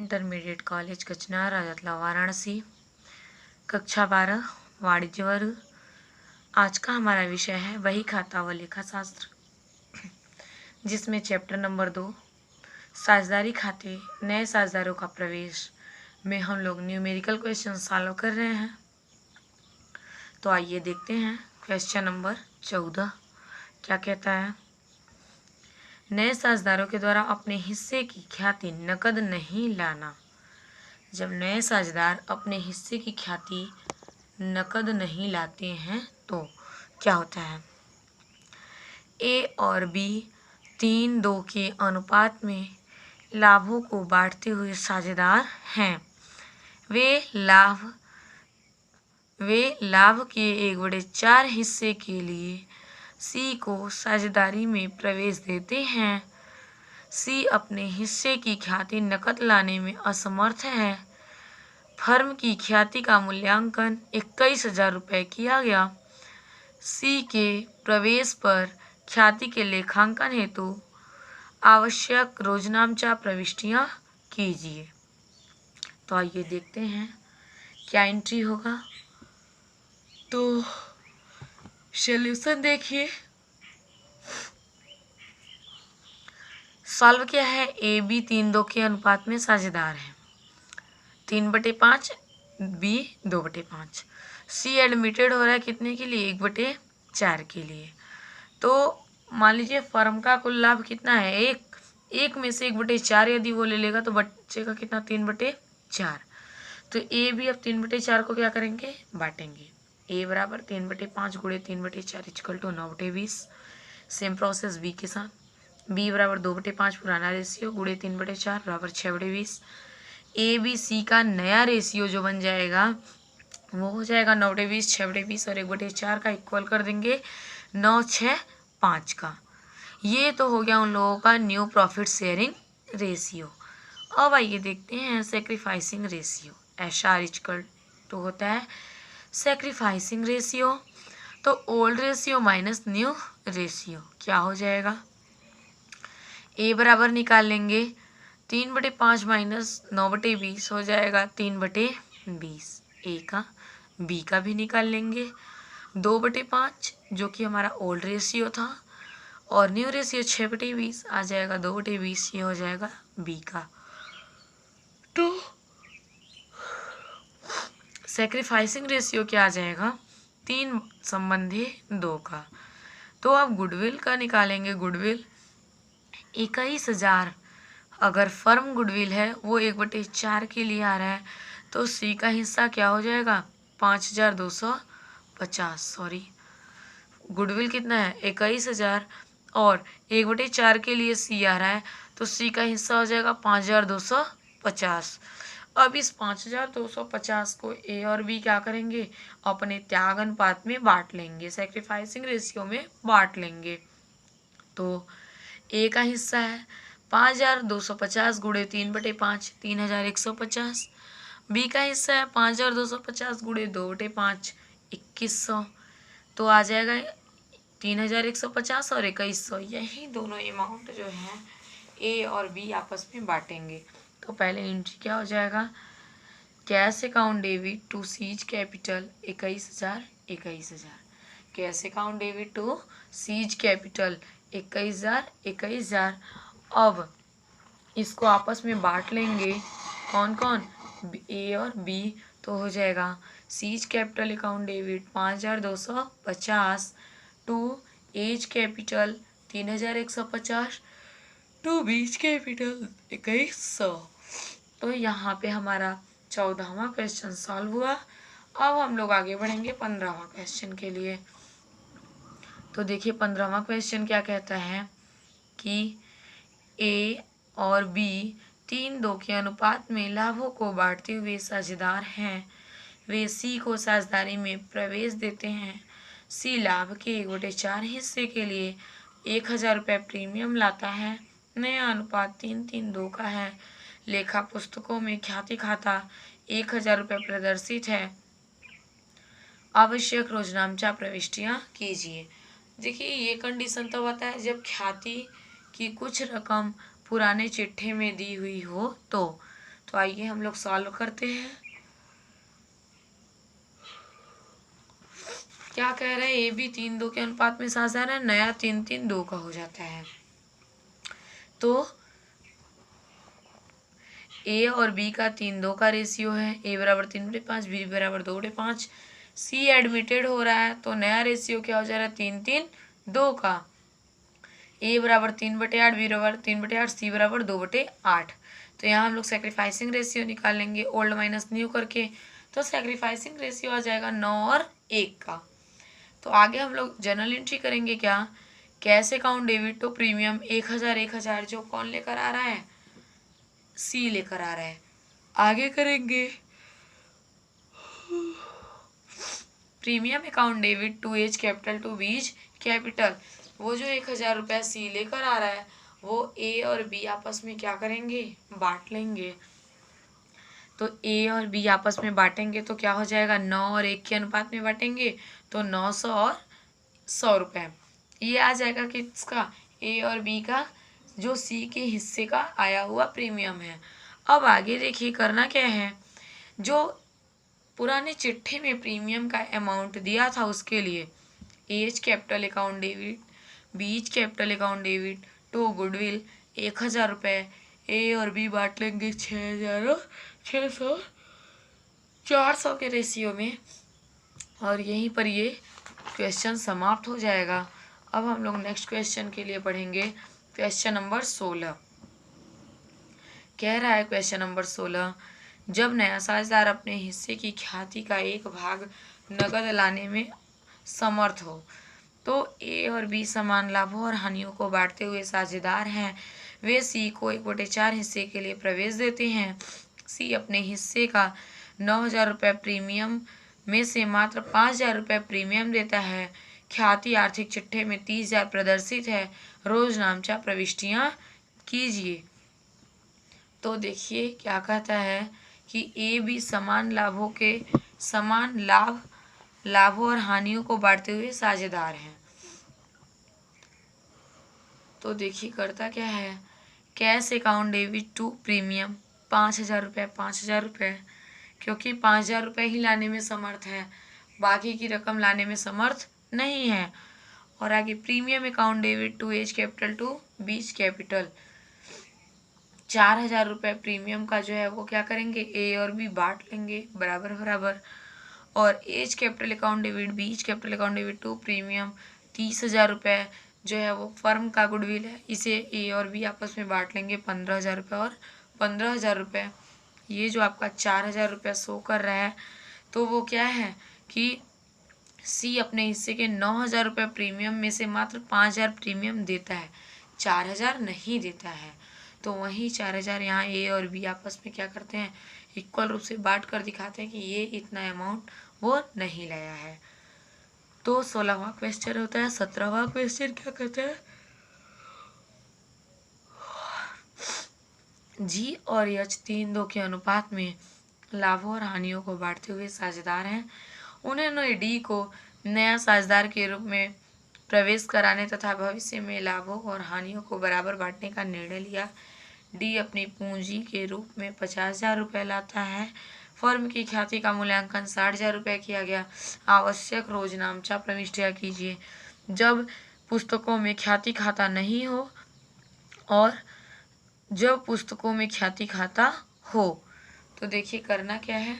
Intermediate college कचनार, राजतला, वाराणसी, कक्षा 12 वाणिज्य वर्ग। आज का हमारा विषय है बही खाता व लेखा शास्त्र, जिसमें चैप्टर नंबर 2 साझेदारी खाते, नए साझेदारों का प्रवेश में हम लोग न्यूमेरिकल क्वेश्चन सॉल्व कर रहे हैं। तो आइए देखते हैं क्वेश्चन नंबर 14 क्या कहता है। नए साझेदारों के द्वारा अपने हिस्से की ख्याति नकद नहीं लाना। जब नए साझेदार अपने हिस्से की ख्याति नकद नहीं लाते हैं तो क्या होता है। ए और बी 3-2 के अनुपात में लाभों को बांटते हुए साझेदार हैं। वे लाभ के 1/4 हिस्से के लिए सी को साझेदारी में प्रवेश देते हैं। सी अपने हिस्से की ख्याति नकद लाने में असमर्थ है। फर्म की ख्याति का मूल्यांकन 21,000 रुपये किया गया। सी के प्रवेश पर ख्याति के लेखांकन हेतु आवश्यक रोजनामचा प्रविष्टियां कीजिए। तो आइए देखते हैं क्या एंट्री होगा। तो सॉल्यूशन देखिए। सॉल्व क्या है। ए बी 3-2 के अनुपात में साझेदार है। 3/5 बी 2/5। सी एडमिटेड हो रहा है कितने के लिए 1/4 के लिए। तो मान लीजिए फर्म का कुल लाभ कितना है एक में से 1/4 यदि वो ले लेगा तो बचेगा कितना 3/4। तो ए भी अब 3/4 को क्या करेंगे बांटेंगे। ए बराबर 3/5 गुणे 3/4 equal to 9/20। Same process B के साथ। बी बराबर 2/5 पुराना रेशियो गुणे 3/4 बराबर 6/20। ए बी सी का नया रेशियो जो बन जाएगा वो हो जाएगा 9/20, 6/20 और 1/4 का इक्वल कर देंगे 9, 6, 5 का। ये तो हो गया उन लोगों का न्यू प्रॉफिट शेयरिंग रेशियो। अब आइए देखते हैं sacrificing ratio. SR equal to होता है सेक्रीफाइसिंग रेशियो। तो old ratio minus new ratio क्या हो जाएगा। ए बराबर निकाल लेंगे 3/5 माइनस 9/20 हो जाएगा 3/20। ए का बी का भी निकाल लेंगे 2/5 जो कि हमारा ओल्ड रेशियो था और न्यू रेशियो 6/20 आ जाएगा 2/20। ये हो जाएगा बी का। तो सेक्रीफाइसिंग रेशियो क्या आ जाएगा 3 संबंधी 2 का। तो अब गुडविल का निकालेंगे। गुडविल 21,000 अगर फर्म गुडविल है वो 1/4 के लिए आ रहा है तो सी का हिस्सा क्या हो जाएगा 5,250। सॉरी गुडविल कितना है 21,000 और 1/4 के लिए सी आ रहा है तो सी का हिस्सा हो जाएगा 5,250। अब इस 5,250 को ए और बी क्या करेंगे अपने त्याग अनुपात में बांट लेंगे, सेक्रीफाइसिंग रेशियो में बांट लेंगे। तो ए का हिस्सा है 5,250 गुणे 3/5 3,150। बी का हिस्सा है 5,250 गुणे 2/5 2,100। तो आ जाएगा 3,150 और 2,100। यही दोनों अमाउंट जो है ए और बी आपस में बांटेंगे। तो पहले एंट्री क्या हो जाएगा cash account debit to C's capital 21,000 21,000। Cash account debit to C's capital 21,000 21,000। अब इसको आपस में बांट लेंगे कौन कौन ए और बी। तो हो जाएगा C's capital account debit 5,250 to A's capital 3,150 to B's capital 2,100। तो यहाँ पे हमारा 14वां क्वेश्चन सॉल्व हुआ। अब हम लोग आगे बढ़ेंगे 15वां क्वेश्चन के लिए। तो देखिए 15वां क्वेश्चन क्या कहता है कि ए और बी 3-2 के अनुपात में लाभों को बांटते हुए साझेदार हैं। वे सी को साझेदारी में प्रवेश देते हैं। सी लाभ के 1/4 हिस्से के लिए 1,000 रुपये प्रीमियम लाता है। नया अनुपात 3-3-2 का है। लेखा पुस्तकों में ख्याति खाता 1,000 रुपये प्रदर्शित है। आवश्यक रोजनामचा प्रविष्टियां कीजिए। देखिए ये कंडीशन तो होता है जब ख्याति की कुछ रकम पुराने चिट्ठे में दी हुई हो तो तो आइए हम लोग सॉल्व करते हैं। क्या कह रहे हैं, ए बी 3:2 के अनुपात में साझेदार है, नया 3:3:2 का हो जाता है। तो ए और बी का 3:2 का रेशियो है, ए बराबर 3/5, बी बराबर 2/5। सी एडमिटेड हो रहा है तो नया रेशियो क्या हो जा रहा है, 3:3:2 का। ए बराबर 3/8, बी बराबर 3/8, सी बराबर 2/8। तो यहाँ हम लोग सेक्रीफाइसिंग रेशियो निकालेंगे ओल्ड माइनस न्यू करके। तो सेक्रीफाइसिंग रेशियो आ जाएगा 9 और 1 का। तो आगे हम लोग जर्नल एंट्री करेंगे क्या, cash account debit to premium 1000 जो कौन लेकर आ रहा है, सी लेकर आ रहा है। आगे करेंगे premium account debit to A's capital to B's capital. वो जो 1000 रुपया सी लेकर आ रहा है वो ए और बी आपस में क्या करेंगे, बांट लेंगे। तो ए और बी आपस में बांटेंगे तो क्या हो जाएगा, 9 और 1 के अनुपात में बांटेंगे तो 900 और 100 रुपये। ये आ जाएगा किसका, ए और बी का, जो सी के हिस्से का आया हुआ प्रीमियम है। अब आगे देखिए करना क्या है, जो पुराने चिट्ठे में प्रीमियम का अमाउंट दिया था उसके लिए A's capital account debit, B's capital account debit to goodwill 1000 रुपये, ए और बी बांट लेंगे 6,600 400 के रेशियो में। और यहीं पर ये क्वेश्चन समाप्त हो जाएगा। अब हम लोग नेक्स्ट क्वेश्चन के लिए पढ़ेंगे क्वेश्चन नंबर 16। कह रहा है क्वेश्चन नंबर 16, जब नया साझेदार अपने हिस्से की ख्याति का एक भाग नकद लाने में समर्थ हो तो ए और बी समान लाभों और हानियों को बांटते हुए साझेदार हैं। वे सी को 1/4 हिस्से के लिए प्रवेश देते हैं। सी अपने हिस्से का 9,000 रुपये प्रीमियम में से मात्र 5,000 रुपये प्रीमियम देता है। ख्याति आर्थिक चिट्ठे में 30,000 प्रदर्शित है। रोज नामचा प्रविष्टियां कीजिए। तो देखिए क्या कहता है कि ए बी समान लाभों और हानियों को बांटते हुए साझेदार हैं। तो देखिए करता क्या है, cash account debit to premium 5,000 रुपये 5,000 रुपये, क्योंकि 5,000 रुपये ही लाने में समर्थ है, बाकी की रकम लाने में समर्थ नहीं है। और आगे premium account debit to A's capital to B's capital 4,000 रुपये प्रीमियम का जो है वो क्या करेंगे, ए और बी बांट लेंगे बराबर बराबर। और A's capital account debit B's capital account debit to premium 30,000 रुपये जो है वो फर्म का गुडविल है, इसे ए और बी आपस में बांट लेंगे 15,000 रुपये और 15,000 रुपये। ये जो आपका 4,000 रुपये शो कर रहा है तो वो क्या है कि सी अपने हिस्से के 9,000 रुपये प्रीमियम में से मात्र 5,000 प्रीमियम देता है, 4,000 नहीं देता है। तो वहीं 4,000 यहाँ ए और बी आपस में क्या करते हैं, इक्वल रूप से बांट कर दिखाते हैं कि ये इतना अमाउंट वो नहीं लाया है। तो 16वां क्वेश्चन होता है। 17वां क्वेश्चन क्या कहता है, जी और एच 3:2 के अनुपात में लाभों और हानियों को बांटते हुए साझेदार हैं। उन्होंने डी को नया साझेदार के रूप में प्रवेश कराने तथा भविष्य में लाभों और हानियों को बराबर बांटने का निर्णय लिया। डी अपनी पूंजी के रूप में 50,000 रुपये लाता है। फर्म की ख्याति का मूल्यांकन 60,000 रुपये किया गया। आवश्यक रोजनामचा प्रविष्टियां कीजिए। जब पुस्तकों में ख्याति खाता नहीं हो और जब पुस्तकों में ख्याति खाता हो। तो देखिए करना क्या है,